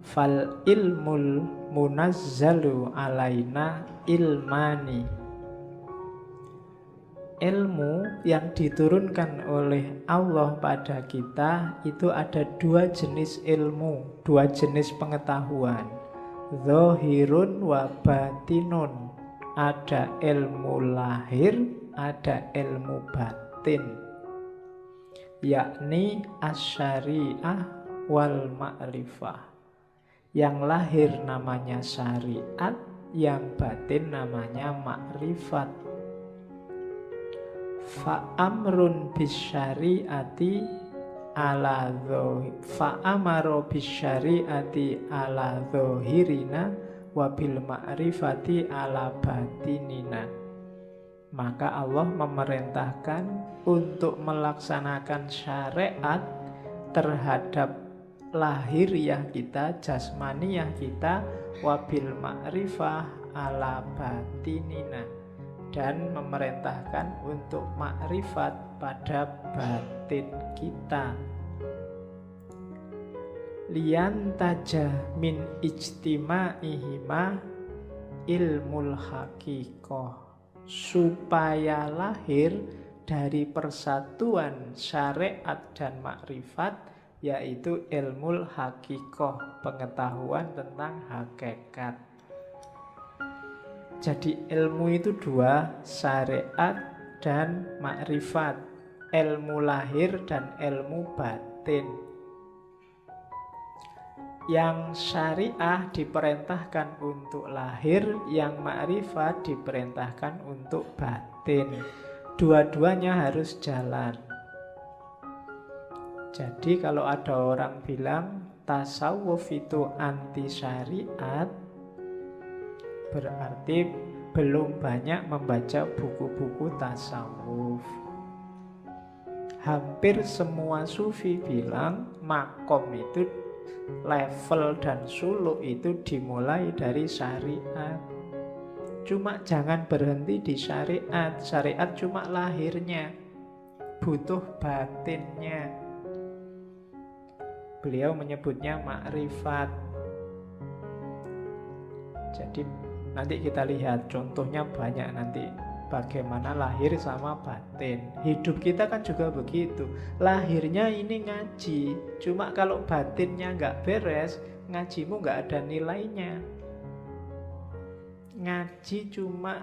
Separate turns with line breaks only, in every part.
Fal ilmul munazzalu alaina ilmani. Ilmu yang diturunkan oleh Allah pada kita itu ada dua jenis ilmu, dua jenis pengetahuan. Zahirun wa batinun. Ada ilmu lahir, ada ilmu batin. Yakni asyariah wal ma'rifah. Yang lahir namanya syariat, yang batin namanya makrifat. Fa'amrun bisyariati ala fa'amaro bisyariati ala zahirina wabil ma'rifati ala batinina. Maka Allah memerintahkan untuk melaksanakan syariat terhadap lahiriah kita, jasmaniah kita, wabil ma'rifah ala batinina, dan memerintahkan untuk makrifat pada batin kita. Liantaja min ijtima'ihima ilmul haqiqah, supaya lahir dari persatuan syariat dan makrifat, yaitu ilmul haqiqah, pengetahuan tentang hakikat. Jadi ilmu itu dua, syariat dan makrifat, ilmu lahir dan ilmu batin. Yang syariah diperintahkan untuk lahir, yang makrifat diperintahkan untuk batin. Dua-duanya harus jalan. Jadi kalau ada orang bilang tasawuf itu anti syariat, berarti belum banyak membaca buku-buku tasawuf. Hampir semua sufi bilang makom itu, level dan suluk itu dimulai dari syariat. Cuma jangan berhenti di syariat. Syariat cuma lahirnya, butuh batinnya. Beliau menyebutnya makrifat. Jadi nanti kita lihat contohnya banyak nanti, bagaimana lahir sama batin. Hidup kita kan juga begitu. Lahirnya ini ngaji, cuma kalau batinnya nggak beres, ngajimu nggak ada nilainya. Ngaji cuma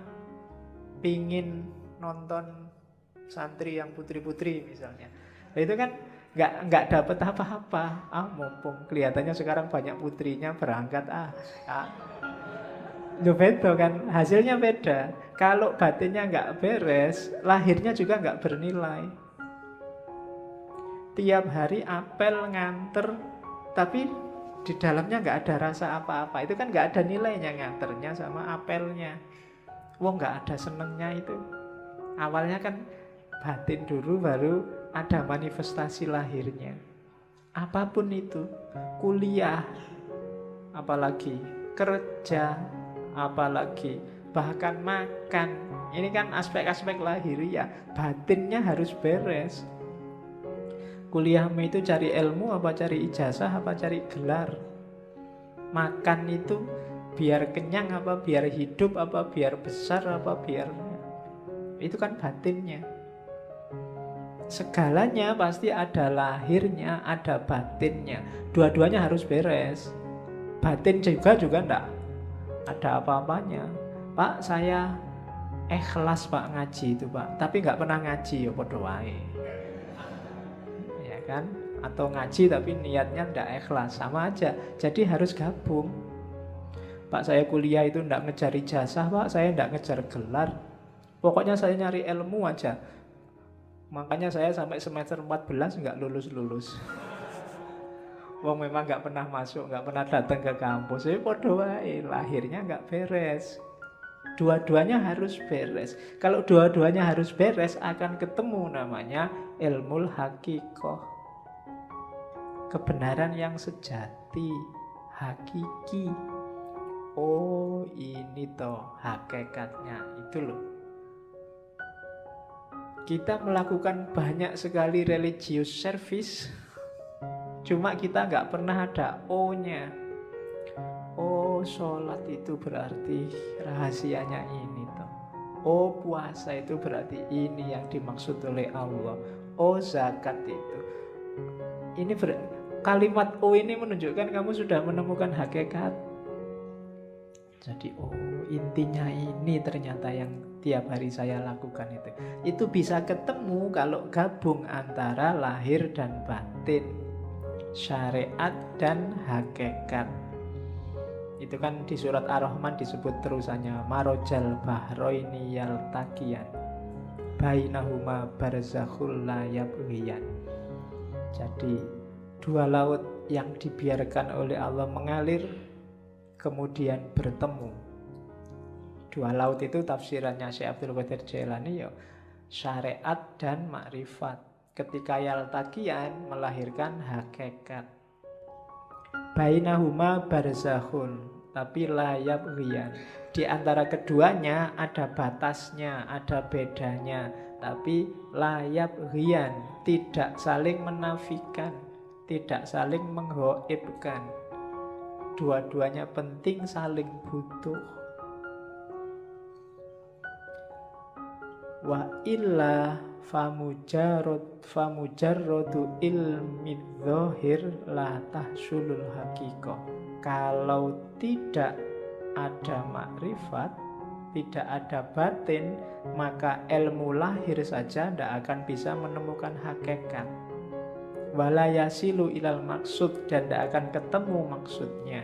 pingin nonton santri yang putri-putri misalnya, nah, itu kan nggak dapat apa-apa. Mumpung kelihatannya sekarang banyak putrinya berangkat, beda kan, hasilnya beda. Kalau batinnya nggak beres, lahirnya juga nggak bernilai. Tiap hari apel nganter, tapi di dalamnya nggak ada rasa apa-apa. Itu kan nggak ada nilainya nganternya sama apelnya. Wong nggak ada senengnya itu. Awalnya kan batin dulu, baru ada manifestasi lahirnya. Apapun itu, kuliah, apalagi kerja, apalagi bahkan makan, ini kan aspek-aspek lahiriah. Batinnya harus beres. Kuliahmu itu cari ilmu apa cari ijazah apa cari gelar? Makan itu biar kenyang apa biar hidup apa biar besar apa biar, itu kan batinnya. Segalanya pasti ada lahirnya, ada batinnya. Dua-duanya harus beres. Batin juga enggak ada apa-apanya. Pak, saya ikhlas Pak ngaji itu Pak, tapi nggak pernah ngaji, ya podo wae. Ya kan? Atau ngaji tapi niatnya nggak ikhlas, sama aja. Jadi harus gabung. Pak, saya kuliah itu nggak ngejar ijazah Pak, saya nggak ngejar gelar. Pokoknya saya nyari ilmu aja. Makanya saya sampai semester 14 nggak lulus-lulus. Wong memang nggak pernah masuk, nggak pernah datang ke kampus. Jadi podo wae, lahirnya nggak beres. Dua-duanya harus beres. Kalau dua-duanya harus beres, akan ketemu namanya ilmul haqiqah, kebenaran yang sejati, hakiki. Oh, ini toh hakikatnya, itu loh. Kita melakukan banyak sekali religious service, cuma kita nggak pernah ada O-nya. Oh, sholat itu berarti rahasianya ini toh. Oh, puasa itu berarti ini yang dimaksud oleh Allah. Oh, zakat itu. Kalimat oh ini menunjukkan kamu sudah menemukan hakikat. Jadi oh, intinya ini ternyata yang tiap hari saya lakukan itu. Itu bisa ketemu kalau gabung antara lahir dan batin, syariat dan hakikat. Itu kan di surat Ar-Rahman disebut terusannya marojal bahroini yaltaqiyan bainahuma barzakhul la yabghiyan. Jadi dua laut yang dibiarkan oleh Allah mengalir kemudian bertemu. Dua laut itu tafsirannya Syekh Abdul Qadir Jailani ya syariat dan makrifat. Ketika yaltaqiyan melahirkan hakikat. Bainahuma barzakhun, tapi la yabghiyan. Di antara keduanya ada batasnya, ada bedanya, tapi la yabghiyan, tidak saling menafikan, tidak saling menghoibkan. Dua-duanya penting, saling butuh. Wa illa famujarradu ilmi dzahir la tahsulul haqiqah. Kalau tidak ada makrifat, tidak ada batin, maka ilmu lahir saja tidak akan bisa menemukan hakikat. Wala yasilu ilal maksud, dan tidak akan ketemu maksudnya.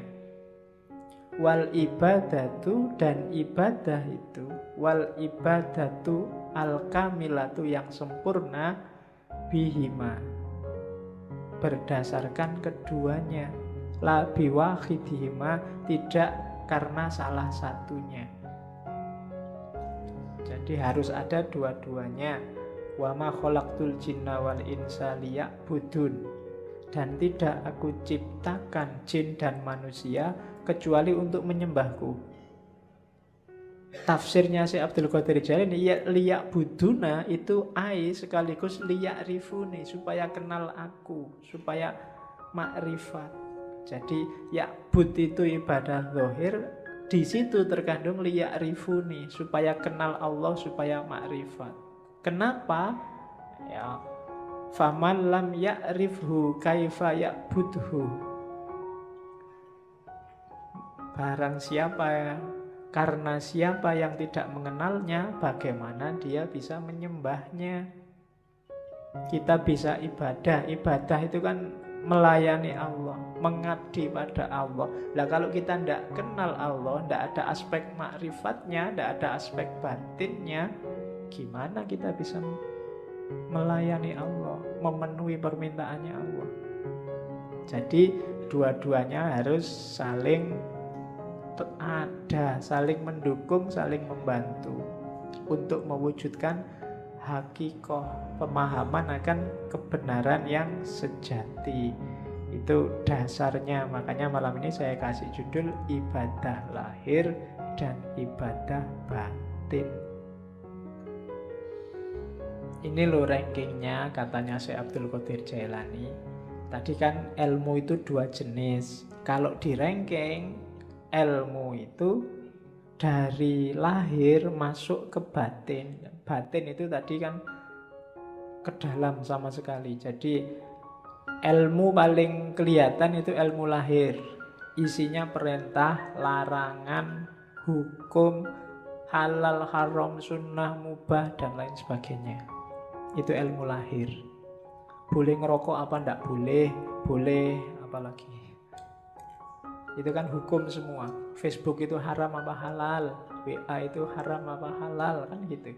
Wal ibadatu, dan ibadah itu, wal ibadatu al-kamilatu, yang sempurna, bihima, berdasarkan keduanya, la biwahidihima, tidak karena salah satunya. Jadi harus ada dua-duanya. Wa ma khalaqtul jinna wal insa liya'budun, dan tidak aku ciptakan jin dan manusia kecuali untuk menyembahku. Tafsirnya Syekh Abdul Qadir Jailani liya'buduna itu ai sekaligus liya'rifuni, supaya kenal aku, supaya makrifat. Jadi ya'bud itu ibadah zahir, di situ terkandung liya'rifuni, supaya kenal Allah, supaya makrifat. Kenapa? Ya, faman lam ya'rifhu kaifa ya'budhu. Barang siapa, karena siapa yang tidak mengenalnya, bagaimana dia bisa menyembahnya? Kita bisa ibadah. Ibadah itu kan melayani Allah, mengabdi pada Allah. Nah kalau kita tidak kenal Allah, tidak ada aspek makrifatnya, tidak ada aspek batinnya, gimana kita bisa melayani Allah, memenuhi permintaannya Allah? Jadi dua-duanya harus saling ada, saling mendukung, saling membantu untuk mewujudkan hakikoh, pemahaman akan kebenaran yang sejati. Itu dasarnya. Makanya malam ini saya kasih judul ibadah lahir dan ibadah batin. Ini loh rankingnya katanya Syekh Abdul Qadir Jailani. Tadi kan ilmu itu dua jenis. Kalau di ranking, ilmu itu dari lahir masuk ke batin. Batin itu tadi kan ke dalam sama sekali. Jadi ilmu paling kelihatan itu ilmu lahir. Isinya perintah, larangan, hukum, halal, haram, sunnah, mubah, dan lain sebagainya. Itu ilmu lahir. Boleh ngerokok apa ndak boleh, boleh apalagi. Itu kan hukum semua. Facebook itu haram apa halal, WA itu haram apa halal, kan gitu.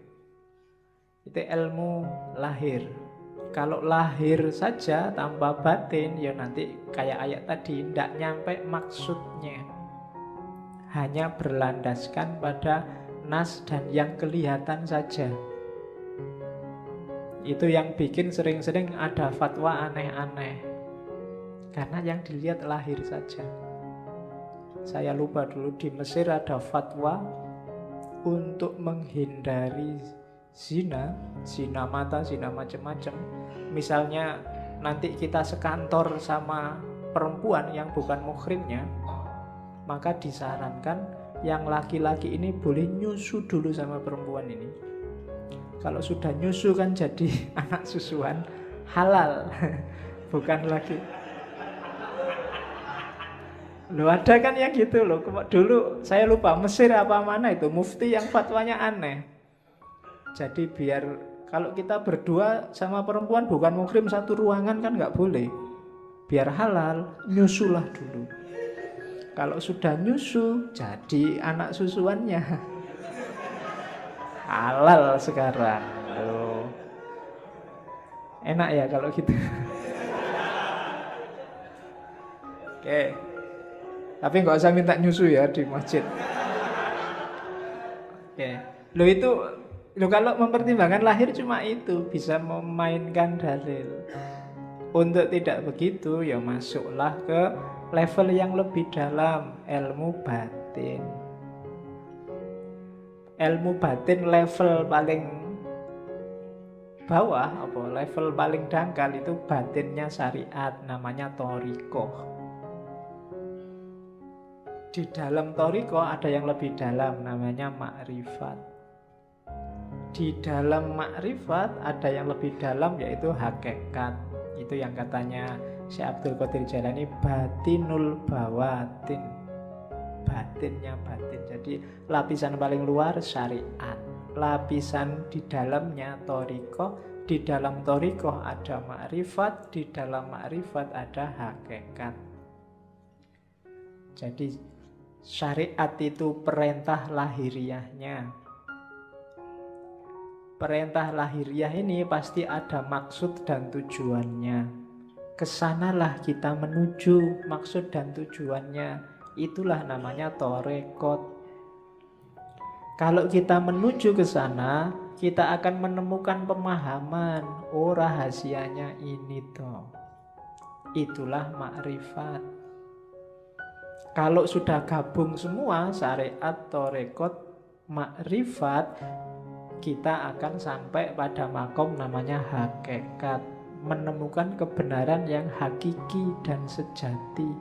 Itu ilmu lahir. Kalau lahir saja tanpa batin, ya nanti kayak ayat tadi, ndak nyampe maksudnya. Hanya berlandaskan pada nas dan yang kelihatan saja. Itu yang bikin sering-sering ada fatwa aneh-aneh. Karena yang dilihat lahir saja. Saya lupa dulu di Mesir ada fatwa untuk menghindari zina, zina mata, zina macam-macam. Misalnya nanti kita sekantor sama perempuan yang bukan muhrimnya, maka disarankan yang laki-laki ini boleh nyusu dulu sama perempuan ini. Kalau sudah nyusu kan jadi anak susuan halal. Bukan lagi. Loh ada kan yang gitu loh. Dulu saya lupa Mesir apa mana itu, mufti yang fatwanya aneh. Jadi biar kalau kita berdua sama perempuan bukan muhrim satu ruangan kan nggak boleh. Biar halal, nyusulah dulu. Kalau sudah nyusu, jadi anak susuannya. Halal sekarang. Loh. Enak ya kalau gitu. Oke. Tapi nggak usah minta nyusu ya di masjid. Oke. Lo kalau mempertimbangkan lahir cuma itu, bisa memainkan dalil. Untuk tidak begitu ya masuklah ke level yang lebih dalam, ilmu batin. Ilmu batin level paling bawah, level paling dangkal itu batinnya syariat, namanya thariqah. Di dalam thariqah ada yang lebih dalam, namanya makrifat. Di dalam makrifat ada yang lebih dalam, yaitu hakikat. Itu yang katanya Syekh Abdul Qadir Jailani, batinul bawatin. Batinnya batin. Jadi lapisan paling luar syariat, lapisan di dalamnya thariqah. Di dalam thariqah ada makrifat, di dalam makrifat ada hakikat. Jadi syariat itu perintah lahiriahnya. Perintah lahiriah ini pasti ada maksud dan tujuannya. Kesanalah kita menuju maksud dan tujuannya. Itulah namanya thariqat. Kalau kita menuju ke sana, kita akan menemukan pemahaman. Oh, rahasianya ini toh. Itulah makrifat. Kalau sudah gabung semua, syariat, thariqat, makrifat, kita akan sampai pada makom namanya hakikat. Menemukan kebenaran yang hakiki dan sejati.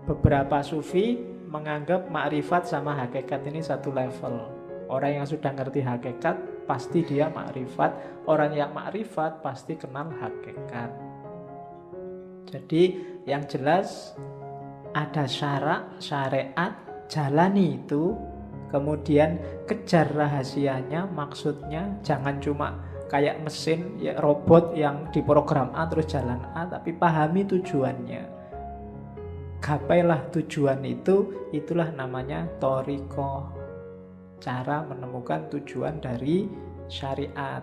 Beberapa sufi menganggap makrifat sama hakikat ini satu level. Orang yang sudah ngerti hakikat pasti dia makrifat. Orang yang makrifat pasti kenal hakikat. Jadi yang jelas ada syarak, syariat, jalani itu. Kemudian kejar rahasianya, maksudnya. Jangan cuma kayak mesin, ya, robot yang diprogram A terus jalan A, tapi pahami tujuannya. Gapailah tujuan itu, itulah namanya thariqah. Cara menemukan tujuan dari syariat.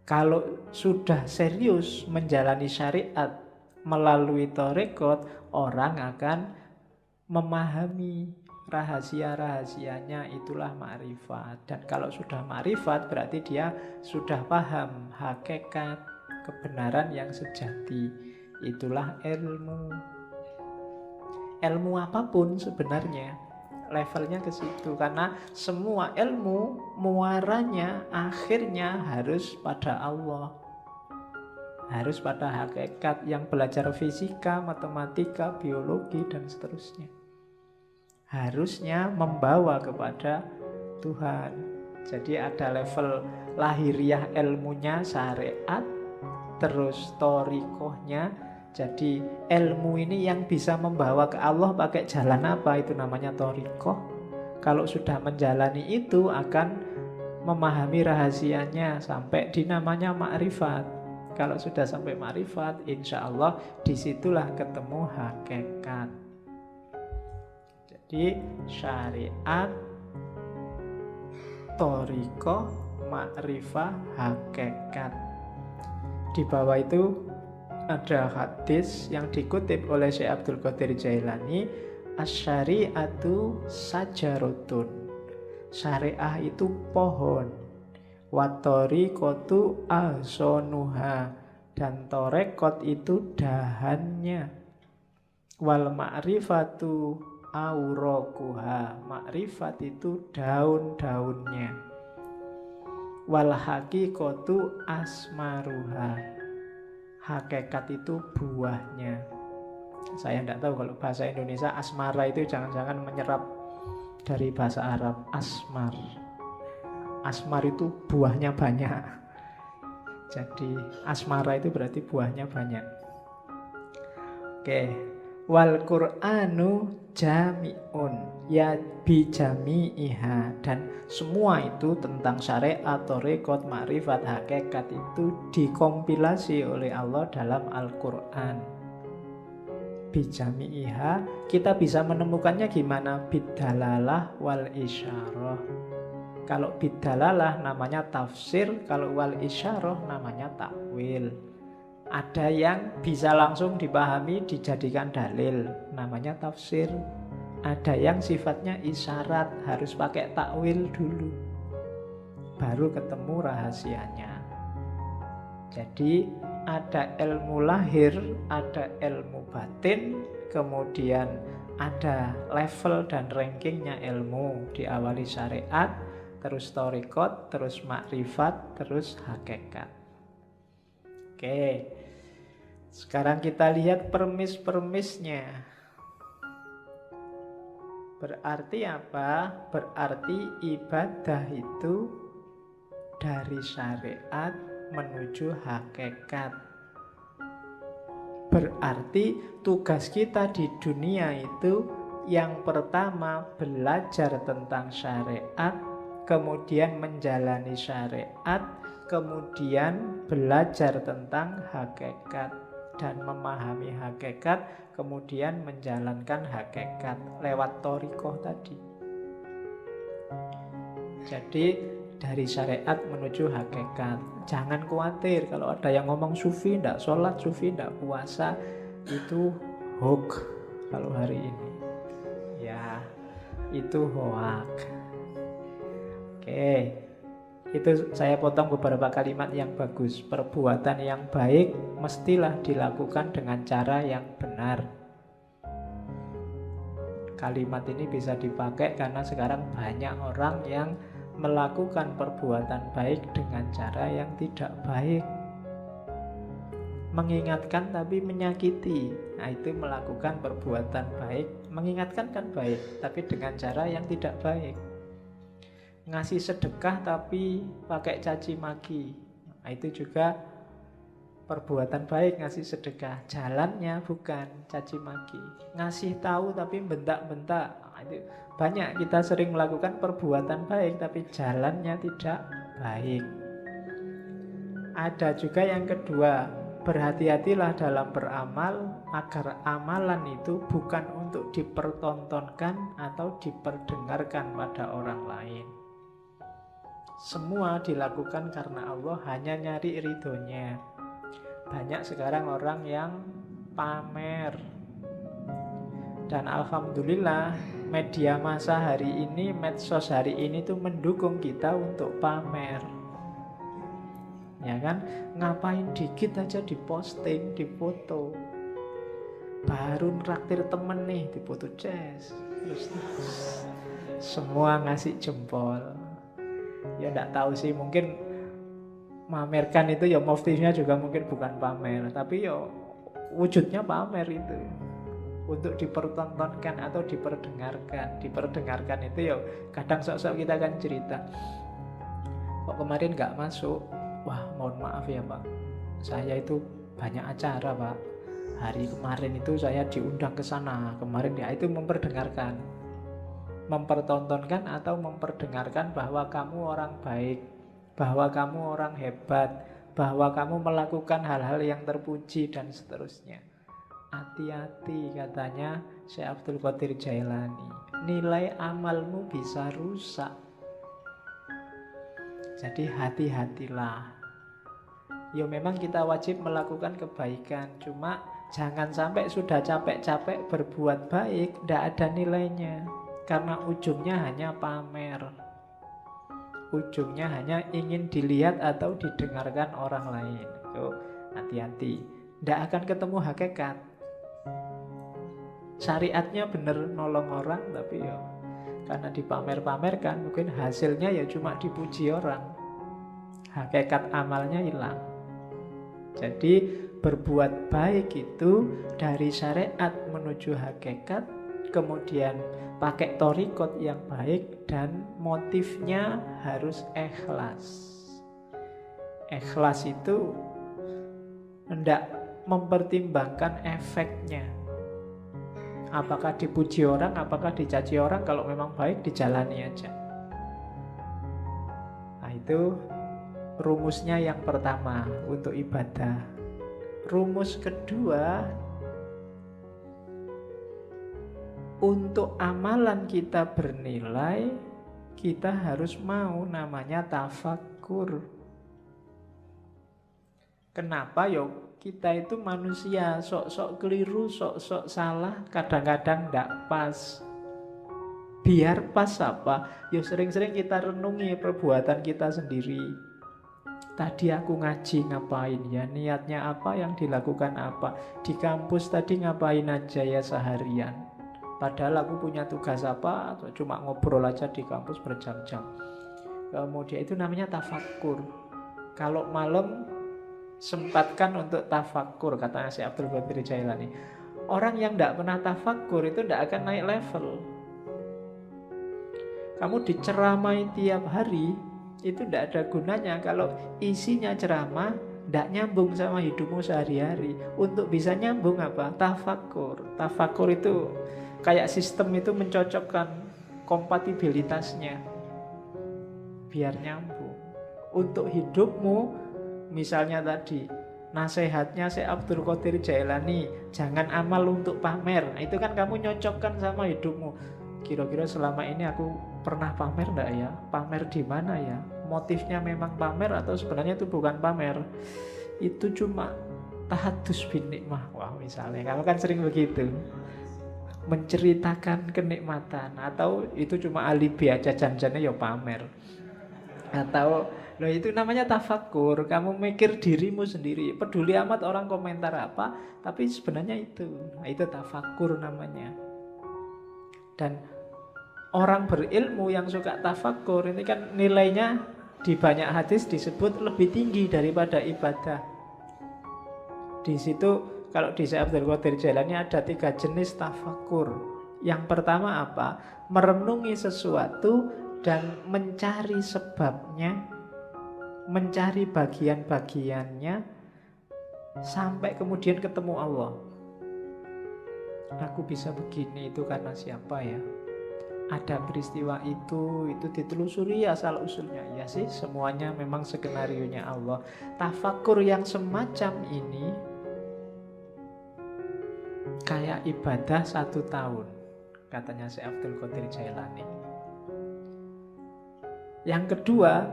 Kalau sudah serius menjalani syariat melalui thariqat, orang akan memahami rahasia-rahasianya, itulah makrifat. Dan kalau sudah makrifat berarti dia sudah paham hakikat, kebenaran yang sejati. Itulah ilmu. Ilmu apapun sebenarnya levelnya ke situ, karena semua ilmu muaranya akhirnya harus pada Allah. Harus pada hakikat. Yang belajar fisika, matematika, biologi dan seterusnya harusnya membawa kepada Tuhan. Jadi ada level lahiriah ilmunya syariat, terus thariqahnya. Jadi ilmu ini yang bisa membawa ke Allah pakai jalan apa, itu namanya thariqah. Kalau sudah menjalani itu akan memahami rahasianya sampai di namanya makrifat. Kalau sudah sampai makrifat, insya Allah disitulah ketemu hakikat. Jadi syariat, thariqah, makrifah, hakikat. Di bawah itu ada hadis yang dikutip oleh Syekh Abdul Qadir Jailani, asy-syari'atu sajaratun. Syariah itu pohon. Wa thariqatu ahsanuha, dan thariqat itu dahannya. Wal ma'rifatu auraquha, makrifat itu daun-daunnya. Wal haqiqatu asmaruha, hakikat itu buahnya. Saya tidak tahu kalau bahasa Indonesia asmara itu jangan-jangan menyerap dari bahasa Arab asmar. Asmar itu buahnya banyak. Jadi asmara itu berarti buahnya banyak. Oke. Wal Qur'anu jami'un ya bijami'iha, dan semua itu tentang syariat, thariqat, makrifat, hakikat itu dikompilasi oleh Allah dalam Al-Qur'an. Bijami'iha, kita bisa menemukannya gimana? Bidalalah wal isyarah. Kalau bidalalah namanya tafsir, kalau wal isyarah namanya takwil. Ada yang bisa langsung dipahami dijadikan dalil, namanya tafsir. Ada yang sifatnya isyarat, harus pakai takwil dulu, baru ketemu rahasianya. Jadi ada ilmu lahir, ada ilmu batin, kemudian ada level dan rankingnya ilmu. Diawali syariat, terus thariqat, terus makrifat, terus hakikat. Oke, sekarang kita lihat permis-permisnya. Berarti apa? Berarti ibadah itu dari syariat menuju hakikat. Berarti tugas kita di dunia itu yang pertama belajar tentang syariat, kemudian menjalani syariat, kemudian belajar tentang hakikat dan memahami hakikat, kemudian menjalankan hakikat lewat thariqah tadi. Jadi dari syariat menuju hakikat. Jangan khawatir kalau ada yang ngomong sufi tidak sholat, sufi tidak puasa, itu hoax kalau hari ini. Ya, itu hoax. Oke. Itu saya potong beberapa kalimat yang bagus. Perbuatan yang baik mestilah dilakukan dengan cara yang benar. Kalimat ini bisa dipakai karena sekarang banyak orang yang melakukan perbuatan baik dengan cara yang tidak baik. Mengingatkan tapi menyakiti. Nah, itu melakukan perbuatan baik. Mengingatkan kan baik, tapi dengan cara yang tidak baik. Ngasih sedekah tapi pakai caci maki, nah, itu juga perbuatan baik. Ngasih sedekah, jalannya bukan caci maki. Ngasih tahu tapi bentak-bentak, nah, itu banyak. Kita sering melakukan perbuatan baik tapi jalannya tidak baik. Ada juga yang kedua, berhati-hatilah dalam beramal agar amalan itu bukan untuk dipertontonkan atau diperdengarkan pada orang lain. Semua dilakukan karena Allah, hanya nyari ridhonya. Banyak sekarang orang yang pamer. Dan alhamdulillah media massa hari ini, medsos hari ini tuh mendukung kita untuk pamer. Ya kan? Ngapain dikit aja diposting, difoto. Baru traktir temen nih, difoto jazz. Terus semua ngasih jempol. Ya enggak tahu sih, mungkin mamerkan itu ya motifnya juga mungkin bukan pamer, tapi ya wujudnya pamer itu untuk dipertontonkan atau diperdengarkan. Diperdengarkan itu ya kadang sok-sok kita kan cerita, kok kemarin nggak masuk, wah mohon maaf ya Pak, saya itu banyak acara Pak, hari kemarin itu saya diundang ke sana kemarin, ya itu memperdengarkan. Mempertontonkan atau memperdengarkan bahwa kamu orang baik, bahwa kamu orang hebat, bahwa kamu melakukan hal-hal yang terpuji dan seterusnya. Hati-hati katanya Syekh Abdul Qadir Jailani, nilai amalmu bisa rusak. Jadi hati-hatilah. Ya memang kita wajib melakukan kebaikan, cuma jangan sampai sudah capek-capek berbuat baik tidak ada nilainya. Karena ujungnya hanya pamer. Ujungnya hanya ingin dilihat atau didengarkan orang lain. Tuh, hati-hati. Tidak akan ketemu hakikat. Syariatnya benar nolong orang, tapi ya karena dipamer-pamerkan, mungkin hasilnya ya cuma dipuji orang. Hakikat amalnya hilang. Jadi berbuat baik itu dari syariat menuju hakikat, kemudian pakai thariqat yang baik, dan motifnya harus ikhlas. Ikhlas itu hendak mempertimbangkan efeknya. Apakah dipuji orang, apakah dicaci orang, kalau memang baik dijalani aja. Nah, itu rumusnya yang pertama untuk ibadah. Rumus kedua, untuk amalan kita bernilai, kita harus mau namanya tafakkur. Kenapa? Yo, kita itu manusia, sok-sok keliru, sok-sok salah, kadang-kadang tidak pas. Biar pas apa? Yo sering-sering kita renungi perbuatan kita sendiri. Tadi aku ngaji ngapain ya? Niatnya apa, yang dilakukan apa? Di kampus tadi ngapain aja ya seharian? Padahal aku punya tugas apa? Atau cuma ngobrol aja di kampus berjam-jam. Kemudian itu namanya tafakkur. Kalau malam sempatkan untuk tafakkur, katanya si Abdul Qadir Jailani. Orang yang tidak pernah tafakkur itu tidak akan naik level. Kamu diceramai tiap hari, itu tidak ada gunanya kalau isinya ceramah tidak nyambung sama hidupmu sehari-hari. Untuk bisa nyambung apa? Tafakkur. Tafakkur itu kayak sistem itu mencocokkan kompatibilitasnya biar nyambung. Untuk hidupmu, misalnya tadi nasihatnya Syekh Abdul Qadir Jailani, jangan amal untuk pamer. Nah, itu kan kamu nyocokkan sama hidupmu. Kira-kira selama ini aku pernah pamer enggak ya? Pamer di mana ya? Motifnya memang pamer atau sebenarnya itu bukan pamer? Itu cuma tahadus bin nikmah. Wah, misalnya kamu kan sering begitu, menceritakan kenikmatan, atau itu cuma alibi aja, janjinya ya pamer. Atau loh, itu namanya tafakkur. Kamu mikir dirimu sendiri, peduli amat orang komentar apa, tapi sebenarnya itu. Nah, itu tafakkur namanya. Dan orang berilmu yang suka tafakkur ini kan nilainya di banyak hadis disebut lebih tinggi daripada ibadah. Di situ kalau di Syekh Abdul Qadir Jailani ada 3 jenis tafakkur. Yang pertama apa? Merenungi sesuatu dan mencari sebabnya, mencari bagian-bagiannya sampai kemudian ketemu Allah. Aku bisa begini itu karena siapa ya? Ada peristiwa itu ditelusuri asal usulnya. Ya sih, semuanya memang skenarionya Allah. Tafakkur yang semacam ini kayak ibadah 1 tahun, katanya Syekh Abdul Qadir Jailani. Yang kedua,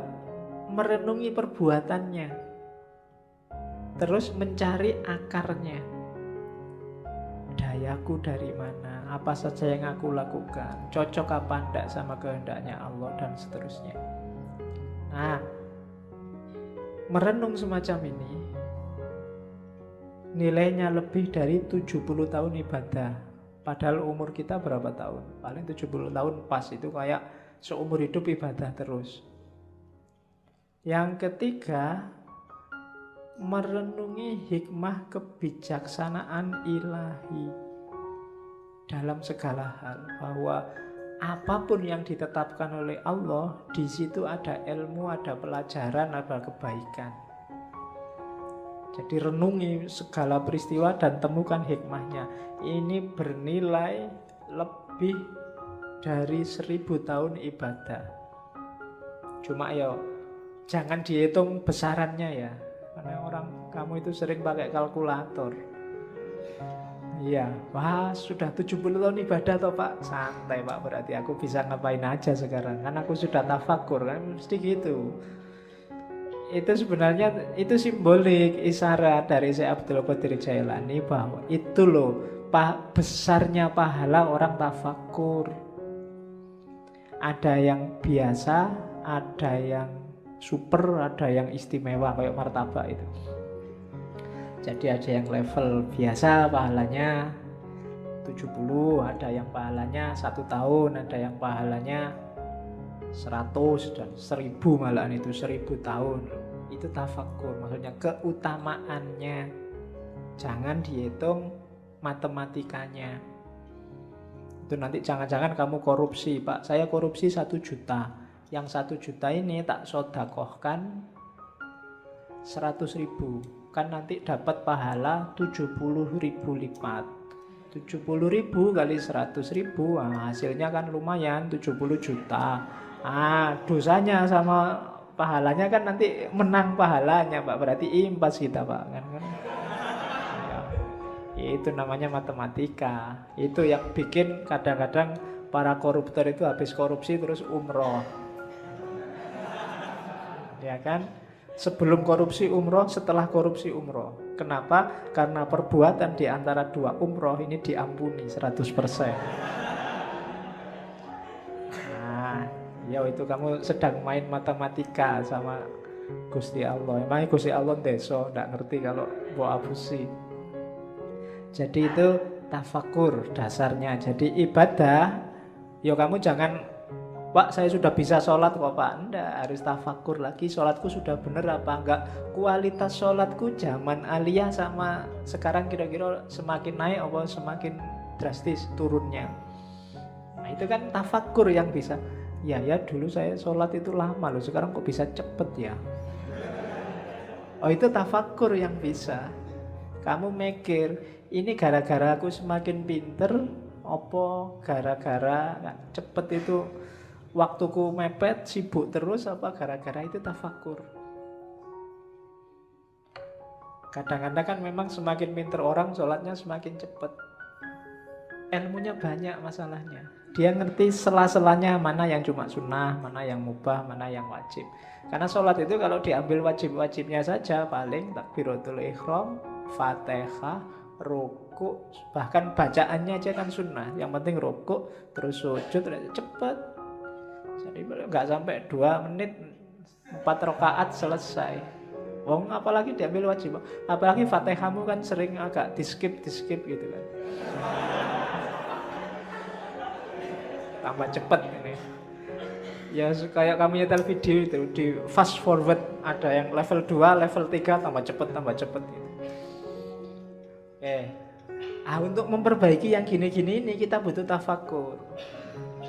merenungi perbuatannya, terus mencari akarnya. Dayaku dari mana? Apa saja yang aku lakukan? Cocok apa enggak sama kehendaknya Allah, dan seterusnya. Nah, merenung semacam ini nilainya lebih dari 70 tahun ibadah. Padahal umur kita berapa tahun? Paling 70 tahun pas, itu kayak seumur hidup ibadah terus. Yang ketiga, merenungi hikmah kebijaksanaan ilahi dalam segala hal, bahwa apapun yang ditetapkan oleh Allah, di situ ada ilmu, ada pelajaran, ada kebaikan. Jadi renungi segala peristiwa dan temukan hikmahnya. Ini bernilai lebih dari 1000 tahun ibadah. Cuma ya jangan dihitung besarannya ya, karena kamu itu sering pakai kalkulator. Iya, wah sudah 70 tahun ibadah toh Pak. Santai Pak, berarti aku bisa ngapain aja sekarang, kan aku sudah tafakkur, kan mesti gitu. Itu sebenarnya itu simbolik, isyarat dari Syekh Abdul Qadir Jailani bahwa itu loh besarnya pahala orang tafakkur. Ada yang biasa, ada yang super, ada yang istimewa kayak martabak itu. Jadi ada yang level biasa pahalanya 70, ada yang pahalanya 1 tahun, ada yang pahalanya 100 dan 1000, malahan itu 1000 tahun. Itu tafakur, maksudnya keutamaannya. Jangan dihitung matematikanya. Itu nanti jangan-jangan kamu korupsi, Pak, saya korupsi 1 juta. Yang 1 juta ini tak sodakohkan 100.000. Kan nanti dapat pahala 70.000 lipat. 70.000 kali 100.000, hasilnya kan lumayan 70 juta. Dosanya sama pahalanya kan nanti menang pahalanya, Pak. Berarti impas kita, Pak. Kan? Itu namanya matematika. Itu yang bikin kadang-kadang para koruptor itu habis korupsi terus umroh. Ya kan? Sebelum korupsi umroh, setelah korupsi umroh. Kenapa? Karena perbuatan di antara 2 umroh ini diampuni 100%. Ya itu kamu sedang main matematika sama Gusti Allah. Emangnya Gusti Allah deso, nggak ngerti kalau buat abusi. Jadi itu tafakur dasarnya. Jadi ibadah, yo kamu jangan, Pak saya sudah bisa sholat kok Pak. Enggak, harus tafakur lagi. Sholatku sudah bener apa enggak? Kualitas sholatku zaman aliyah sama sekarang kira-kira semakin naik apa semakin drastis turunnya. Nah itu kan tafakur yang bisa. Ya dulu saya sholat itu lama loh, sekarang kok bisa cepet ya. Oh itu tafakur yang bisa. Kamu mikir, ini gara-gara aku semakin pinter, apa gara-gara cepet itu waktuku mepet, sibuk terus, apa gara-gara itu tafakur. Kadang-kadang kan memang semakin pinter orang, sholatnya semakin cepet. Ilmunya banyak masalahnya. Dia ngerti sela-selanya mana yang cuma sunnah, mana yang mubah, mana yang wajib. Karena sholat itu kalau diambil wajib-wajibnya saja, paling takbiratul ihram, Fatihah, ruku, bahkan bacaannya aja kan sunnah. Yang penting ruku, terus sujud, cepet. Jadi nggak sampai 2 menit, 4 rakaat selesai. Wong apalagi diambil wajib, apalagi Fatihahmu kan sering agak di-skip gitu kan. Tambah cepet ini. Ya kayak kamu nyetel video itu di fast forward, ada yang level 2, level 3 tambah cepet gitu. Untuk memperbaiki yang gini-gini ini kita butuh tafakur.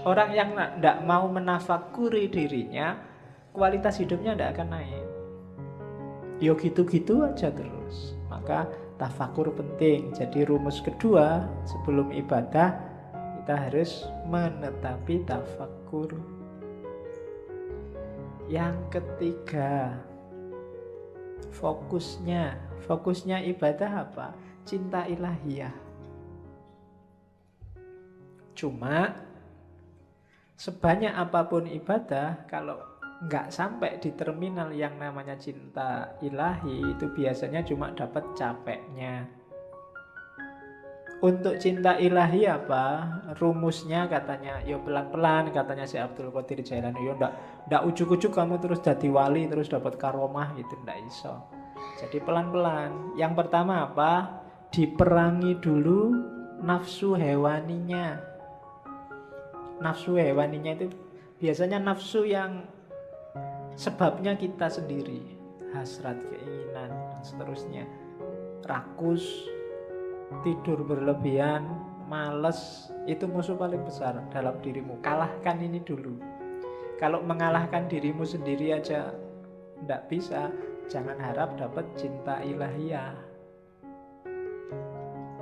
Orang yang tidak mau menafakuri dirinya, kualitas hidupnya tidak akan naik. Yo gitu-gitu aja terus. Maka tafakur penting. Jadi rumus kedua sebelum ibadah, kita harus menetapi tafakur. Yang ketiga, fokusnya ibadah apa? Cinta ilahiyah. Cuma sebanyak apapun ibadah, kalau nggak sampai di terminal yang namanya cinta ilahi, itu biasanya cuma dapat capeknya. Untuk cinta ilahi apa? Rumusnya katanya, yo pelan-pelan, katanya si Abdul Qadir Jailani, yo ndak ujuk-ujuk kamu terus jadi wali terus dapat karomah gitu, ndak iso. Jadi pelan-pelan. Yang pertama apa? Diperangi dulu nafsu hewaninya. Nafsu hewaninya itu biasanya nafsu yang sebabnya kita sendiri, hasrat, keinginan, dan seterusnya. Rakus, tidur berlebihan, malas, itu musuh paling besar dalam dirimu. Kalahkan ini dulu. Kalau mengalahkan dirimu sendiri aja tidak bisa, jangan harap dapat cinta ilahiyah.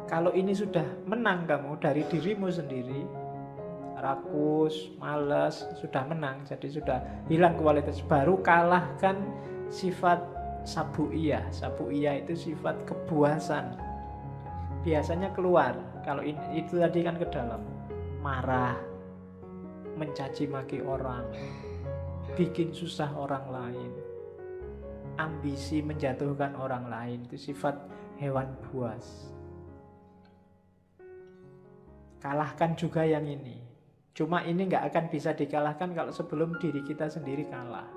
Kalau ini sudah menang kamu dari dirimu sendiri, rakus, malas, sudah menang, jadi sudah hilang kualitas, baru kalahkan sifat sabu'iyah. Sabu'iyah itu sifat kebuasan. Biasanya keluar, kalau itu tadi kan ke dalam. Marah, mencaci maki orang, bikin susah orang lain, ambisi menjatuhkan orang lain, itu sifat hewan buas. Kalahkan juga yang ini. Cuma ini nggak akan bisa dikalahkan kalau sebelum diri kita sendiri kalah.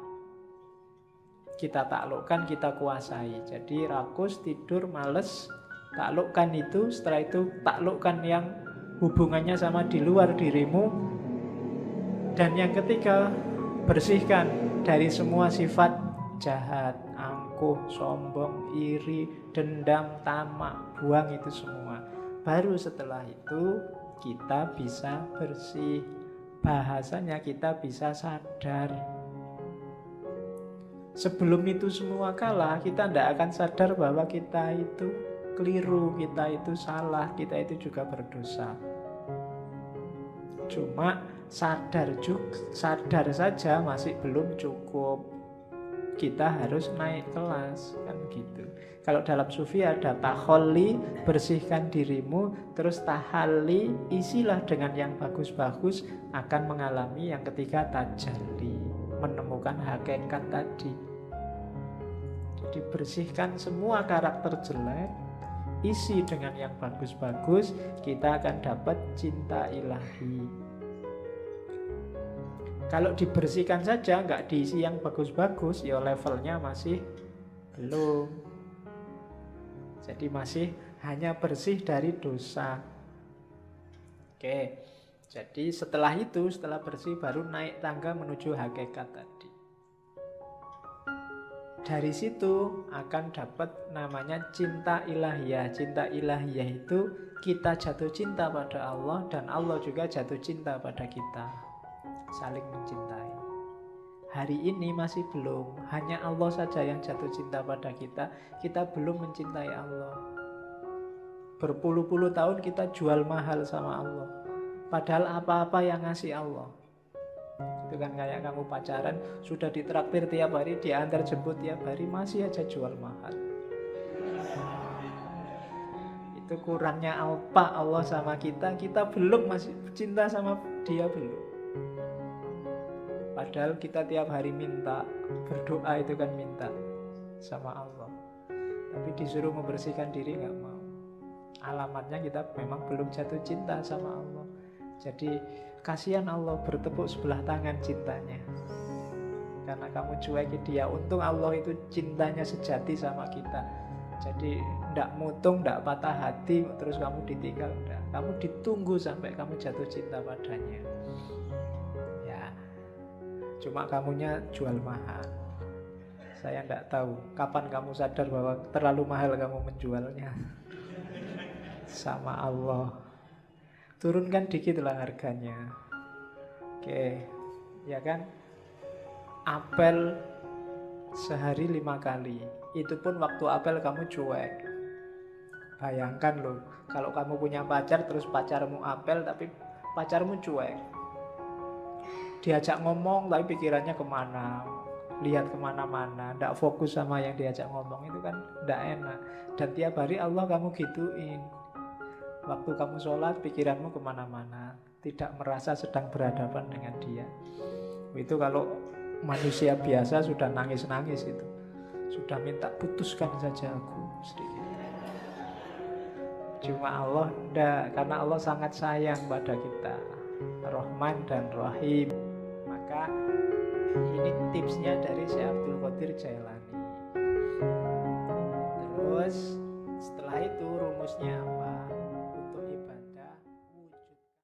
Kita taklukkan, kita kuasai. Jadi rakus, tidur, males, taklukkan itu. Setelah itu taklukkan yang hubungannya sama di luar dirimu. Dan yang ketiga, bersihkan dari semua sifat jahat, angkuh, sombong, iri, dendam, tamak, buang itu semua. Baru setelah itu kita bisa bersih. Bahasanya kita bisa sadar. Sebelum itu semua kalah, kita tidak akan sadar bahwa kita itu keliru, kita itu salah, kita itu juga berdosa. Cuma sadar saja masih belum cukup. Kita harus naik kelas, kan gitu. Kalau dalam sufi ada taholli, bersihkan dirimu, terus tahalli, isilah dengan yang bagus-bagus, akan mengalami yang ketiga tajalli, menemukan hakikat tadi. Jadi bersihkan semua karakter jelek, isi dengan yang bagus-bagus, kita akan dapat cinta ilahi. Kalau dibersihkan saja, nggak diisi yang bagus-bagus, ya levelnya masih belum. Jadi masih hanya bersih dari dosa. Oke, jadi setelah itu, setelah bersih baru naik tangga menuju hakikat tadi. Dari situ akan dapat namanya cinta ilahiyah. Cinta ilahiyah itu kita jatuh cinta pada Allah dan Allah juga jatuh cinta pada kita. Saling mencintai. Hari ini masih belum. Hanya Allah saja yang jatuh cinta pada kita. Kita belum mencintai Allah. Berpuluh-puluh tahun kita jual mahal sama Allah. Padahal apa-apa yang ngasih Allah. Itu kan kayak kamu pacaran, sudah ditraktir tiap hari, diantar jemput tiap hari, masih aja jual mahal. Itu kurangnya apa Allah sama kita. Kita belum masih cinta sama dia, belum. Padahal kita tiap hari minta, berdoa itu kan minta sama Allah. Tapi disuruh membersihkan diri gak mau. Alamatnya kita memang belum jatuh cinta sama Allah. Jadi kasihan Allah, bertepuk sebelah tangan cintanya. Karena kamu cuekin dia. Untung Allah itu cintanya sejati sama kita. Jadi ndak mutung, ndak patah hati, terus kamu ditinggal. Ndak. Kamu ditunggu sampai kamu jatuh cinta padanya. Cuma kamunya jual mahal. Saya tidak tahu kapan kamu sadar bahwa terlalu mahal kamu menjualnya. Sama Allah. Turunkan dikit lah harganya. Oke, ya kan? Apel sehari 5 kali. Itu pun waktu apel kamu cuek. Bayangkan loh, kalau kamu punya pacar terus pacarmu apel tapi pacarmu cuek. Diajak ngomong tapi pikirannya kemana, lihat kemana-mana, tidak fokus sama yang diajak ngomong, itu kan tidak enak. Dan tiap hari Allah kamu gituin. Waktu kamu sholat pikiranmu kemana-mana, tidak merasa sedang berhadapan dengan dia. Itu kalau manusia biasa sudah nangis-nangis itu, sudah minta putuskan saja aku sedikit. Cuma Allah tidak, karena Allah sangat sayang pada kita, Rahman dan Rahim. Maka ini tipsnya dari Syekh Abdul Qadir Jailani. Terus setelah itu rumusnya apa?